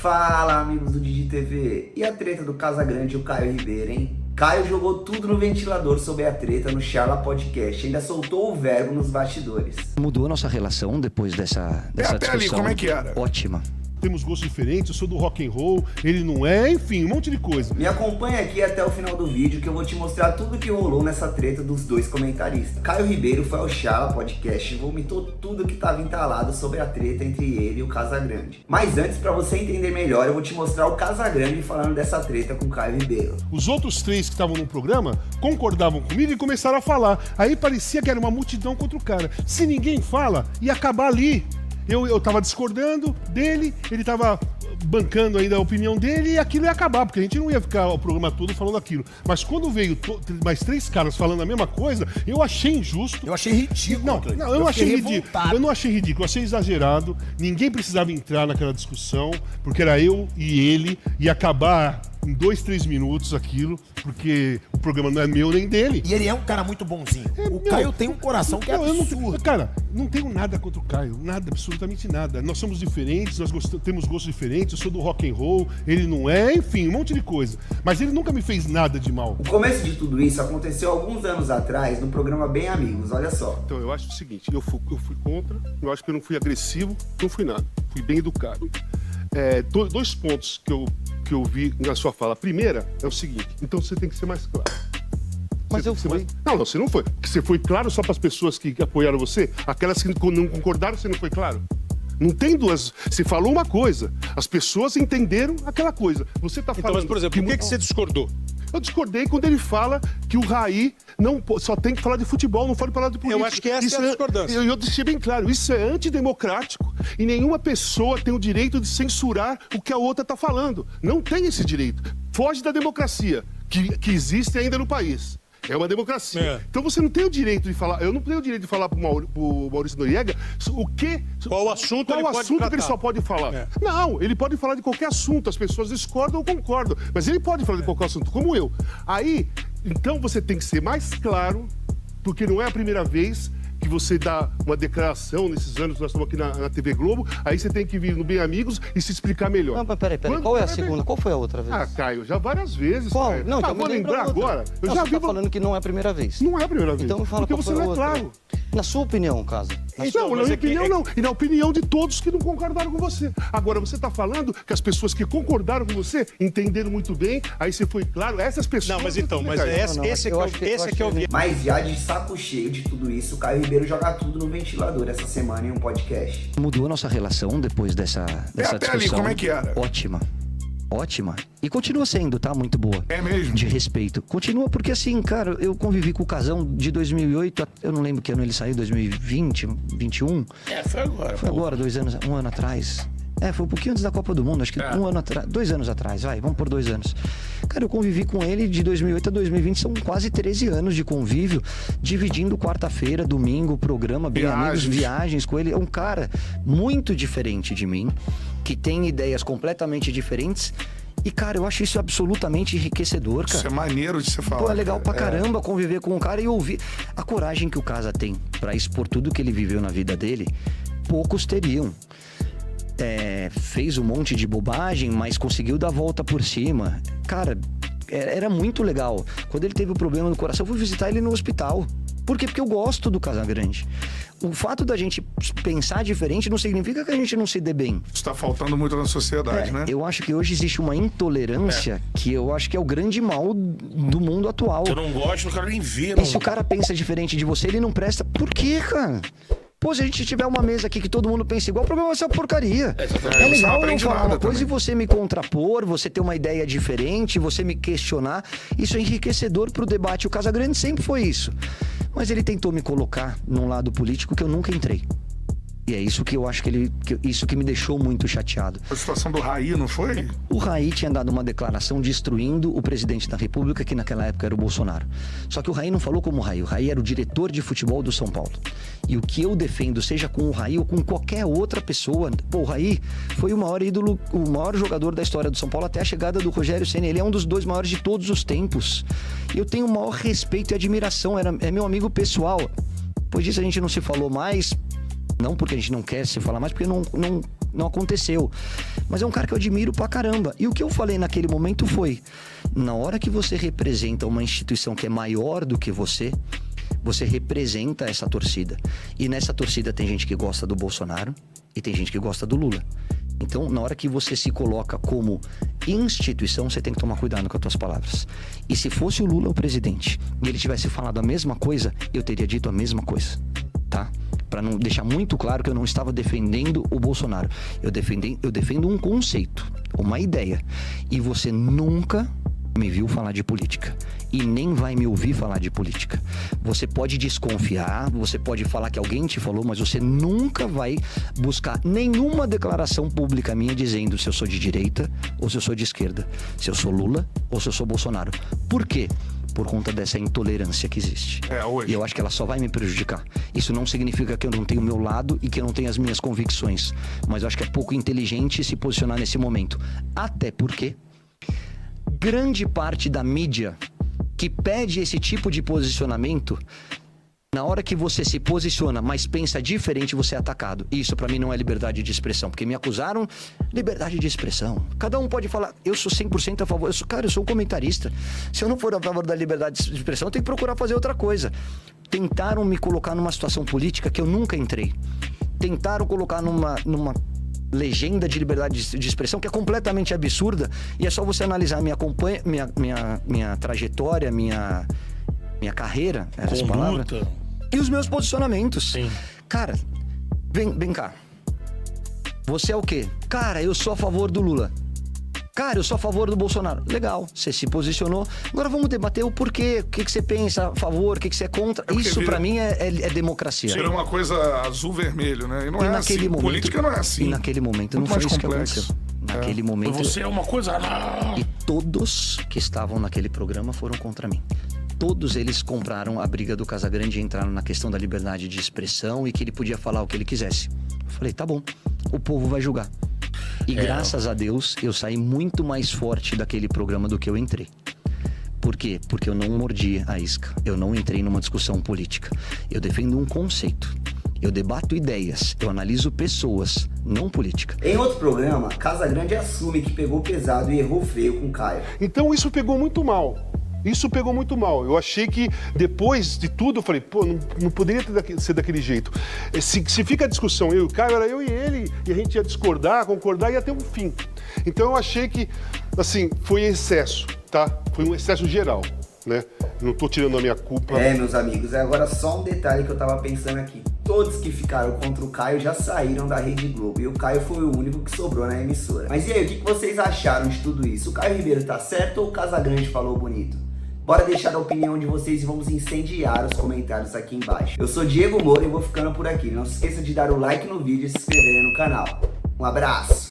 Fala, amigos do Didi TV. E a treta do Casagrande e o Caio Ribeiro, hein? Caio jogou tudo no ventilador sobre a treta no Charla Podcast. Ainda soltou o verbo nos bastidores. Mudou a nossa relação depois dessa discussão. Ali, como é que era? Ótima. Temos gostos diferentes, eu sou do rock and roll, ele não é, enfim, um monte de coisa. Me acompanha aqui até o final do vídeo que eu vou te mostrar tudo que rolou nessa treta dos dois comentaristas. Caio Ribeiro foi ao Charla Podcast e vomitou tudo que estava entalado sobre a treta entre ele e o Casagrande. Mas antes, para você entender melhor, eu vou te mostrar o Casagrande falando dessa treta com o Caio Ribeiro. Os outros três que estavam no programa concordavam comigo e começaram a falar. Aí parecia que era uma multidão contra o cara. Se ninguém fala, ia acabar ali. Eu tava discordando dele, ele tava bancando ainda a opinião dele e aquilo ia acabar, porque a gente não ia ficar o programa todo falando aquilo. Mas quando veio mais três caras falando a mesma coisa, eu achei injusto. Eu achei ridículo. Não, eu não achei ridículo. Eu não achei ridículo, eu achei exagerado. Ninguém precisava entrar naquela discussão, porque era eu e ele, ia acabar em 2, 3 minutos aquilo, porque o programa não é meu nem dele. E ele é um cara muito bonzinho. Caio tem um coração que é absurdo. Cara, não tenho nada contra o Caio, nada, absolutamente nada. Nós somos diferentes, temos gostos diferentes, eu sou do rock and roll, ele não é, enfim, um monte de coisa. Mas ele nunca me fez nada de mal. O começo de tudo isso aconteceu alguns anos atrás no programa Bem Amigos, olha só. Então eu acho o seguinte, eu fui contra, eu acho que eu não fui agressivo, não fui nada, fui bem educado. Dois pontos que eu vi na sua fala. A primeira é o seguinte, então você tem que ser mais claro. Mas eu fui. Não, você não foi. Você foi claro só para as pessoas que apoiaram você? Aquelas que não concordaram, você não foi claro? Não tem duas. Você falou uma coisa, as pessoas entenderam aquela coisa. Você tá falando. Então, mas, por exemplo, por que você discordou? Eu discordei quando ele fala que o Raí só tem que falar de futebol, não pode falar de política. Eu acho que essa é a discordância. Eu deixei bem claro, isso é antidemocrático e nenhuma pessoa tem o direito de censurar o que a outra está falando. Não tem esse direito. Foge da democracia que existe ainda no país. É uma democracia. É. Então você não tem o direito de falar. Eu não tenho o direito de falar pro Maurício Noriega Qual assunto que ele só pode falar. É. Não, ele pode falar de qualquer assunto. As pessoas discordam ou concordam. Mas ele pode falar de qualquer assunto, como eu. Aí, então você tem que ser mais claro, porque não é a primeira vez que você dá uma declaração nesses anos que nós estamos aqui na TV Globo, aí você tem que vir no Bem Amigos e se explicar melhor. Não, mas peraí, qual é a segunda? Qual foi a outra vez? Ah, Caio, já várias vezes. Qual? Caio. Não, então vou lembrar agora. Eu Não, já você vi. tá falando que não é a primeira vez. Não é a primeira vez. Então me fala porque qual você foi a não é outra. claro. Na sua opinião, Casa. Não, na minha opinião não. E na opinião de todos que não concordaram com você. Agora, você está falando que as pessoas que concordaram com você entenderam muito bem, aí você foi claro, essas pessoas... Não, mas então, esse aqui é o viés. Mas já de saco cheio de tudo isso, o Caio Ribeiro joga tudo no ventilador essa semana em um podcast. Mudou a nossa relação depois dessa discussão. ali, como é que era? Ótima. E continua sendo, tá? Muito boa. É mesmo? De respeito. Continua porque assim, cara, eu convivi com o Casão de 2008, eu não lembro que ano ele saiu, 2020, 2021. Foi agora. Foi agora, 2 anos, 1 ano atrás. Foi um pouquinho antes da Copa do Mundo, acho que 1 ano atrás, 2 anos atrás, vamos por 2 anos. Cara, eu convivi com ele de 2008 a 2020, são quase 13 anos de convívio, dividindo quarta-feira, domingo, programa, Bem Amigos, viagens com ele. É um cara muito diferente de mim, que tem ideias completamente diferentes. E, cara, eu acho isso absolutamente enriquecedor, cara. Isso é maneiro de você falar. Pô, é legal pra caramba conviver com um cara e ouvir a coragem que o Casa tem pra expor tudo que ele viveu na vida dele. Poucos teriam. Fez um monte de bobagem, mas conseguiu dar a volta por cima. Cara, era muito legal. Quando ele teve o problema no coração, eu fui visitar ele no hospital. Por quê? Porque eu gosto do Casagrande. O fato da gente pensar diferente não significa que a gente não se dê bem. Isso tá faltando muito na sociedade, né? Eu acho que hoje existe uma intolerância que eu acho que é o grande mal do mundo atual. Eu não gosto, não quero nem ver. E se o cara pensa diferente de você, ele não presta. Por quê, cara? Pô, se a gente tiver uma mesa aqui que todo mundo pensa igual, o problema vai ser uma porcaria. É legal eu falar uma coisa e você me contrapor, você ter uma ideia diferente, você me questionar. Isso é enriquecedor pro debate. O Casagrande sempre foi isso. Mas ele tentou me colocar num lado político que eu nunca entrei. E é isso que eu acho isso que me deixou muito chateado. A situação do Raí, não foi? O Raí tinha dado uma declaração destruindo o presidente da República, que naquela época era o Bolsonaro. Só que o Raí não falou como o Raí era o diretor de futebol do São Paulo. E o que eu defendo, seja com o Raí ou com qualquer outra pessoa, pô, o Raí foi o maior ídolo, o maior jogador da história do São Paulo até a chegada do Rogério Ceni. Ele é um dos 2 maiores de todos os tempos. Eu tenho o maior respeito e admiração, é meu amigo pessoal. Depois disso a gente não se falou mais. Não porque a gente não quer se falar mais, porque não não aconteceu. Mas é um cara que eu admiro pra caramba. E o que eu falei naquele momento foi, na hora que você representa uma instituição que é maior do que você representa essa torcida. E nessa torcida tem gente que gosta do Bolsonaro e tem gente que gosta do Lula. Então, na hora que você se coloca como instituição, você tem que tomar cuidado com as suas palavras. E se fosse o Lula o presidente e ele tivesse falado a mesma coisa, eu teria dito a mesma coisa, tá? Para não deixar muito claro que eu não estava defendendo o Bolsonaro. Eu defendo um conceito, uma ideia. E você nunca me viu falar de política e nem vai me ouvir falar de política. Você pode desconfiar, você pode falar que alguém te falou, mas você nunca vai buscar nenhuma declaração pública minha dizendo se eu sou de direita ou se eu sou de esquerda, se eu sou Lula ou se eu sou Bolsonaro. Por quê? Por conta dessa intolerância que existe. Hoje. E eu acho que ela só vai me prejudicar. Isso não significa que eu não tenho o meu lado e que eu não tenho as minhas convicções, mas eu acho que é pouco inteligente se posicionar nesse momento. Até porque grande parte da mídia que pede esse tipo de posicionamento, na hora que você se posiciona, mas pensa diferente, você é atacado. E isso pra mim não é liberdade de expressão, porque me acusaram liberdade de expressão. Cada um pode falar, eu sou 100% a favor, eu sou um comentarista. Se eu não for a favor da liberdade de expressão, eu tenho que procurar fazer outra coisa. Tentaram me colocar numa situação política que eu nunca entrei. Tentaram colocar numa legenda de liberdade de expressão que é completamente absurda, e é só você analisar minha trajetória, minha carreira, essas palavras, e os meus posicionamentos. Sim. Cara, vem cá. Você é o quê? Cara, eu sou a favor do Lula. Cara, eu sou a favor do Bolsonaro. Legal, você se posicionou. Agora vamos debater o porquê. O que você pensa a favor, o que você é contra. Isso pra mim é democracia. Tira uma coisa azul-vermelho, né? E não é assim. Momento, política não é assim. E naquele momento não foi isso que aconteceu. Naquele momento... Você é uma coisa... E todos que estavam naquele programa foram contra mim. Todos eles compraram a briga do Casagrande e entraram na questão da liberdade de expressão e que ele podia falar o que ele quisesse. Eu falei, tá bom, o povo vai julgar. E graças a Deus, eu saí muito mais forte daquele programa do que eu entrei. Por quê? Porque eu não mordi a isca. Eu não entrei numa discussão política. Eu defendo um conceito. Eu debato ideias. Eu analiso pessoas, não política. Em outro programa, Casagrande assume que pegou pesado e errou feio com Caio. Então isso pegou muito mal. Isso pegou muito mal. Eu achei que depois de tudo, eu falei, pô, não poderia ser daquele jeito. Se fica a discussão, eu e o Caio, era eu e ele, e a gente ia discordar, concordar, ia ter um fim. Então eu achei que, assim, foi excesso, tá? Foi um excesso geral, né? Não tô tirando a minha culpa. Meus amigos, agora só um detalhe que eu tava pensando aqui. Todos que ficaram contra o Caio já saíram da Rede Globo e o Caio foi o único que sobrou na emissora. Mas e aí, o que vocês acharam de tudo isso? O Caio Ribeiro tá certo ou o Casagrande falou bonito? Bora deixar a opinião de vocês e vamos incendiar os comentários aqui embaixo. Eu sou Diego Moura e vou ficando por aqui. Não se esqueça de dar o like no vídeo e se inscrever no canal. Um abraço!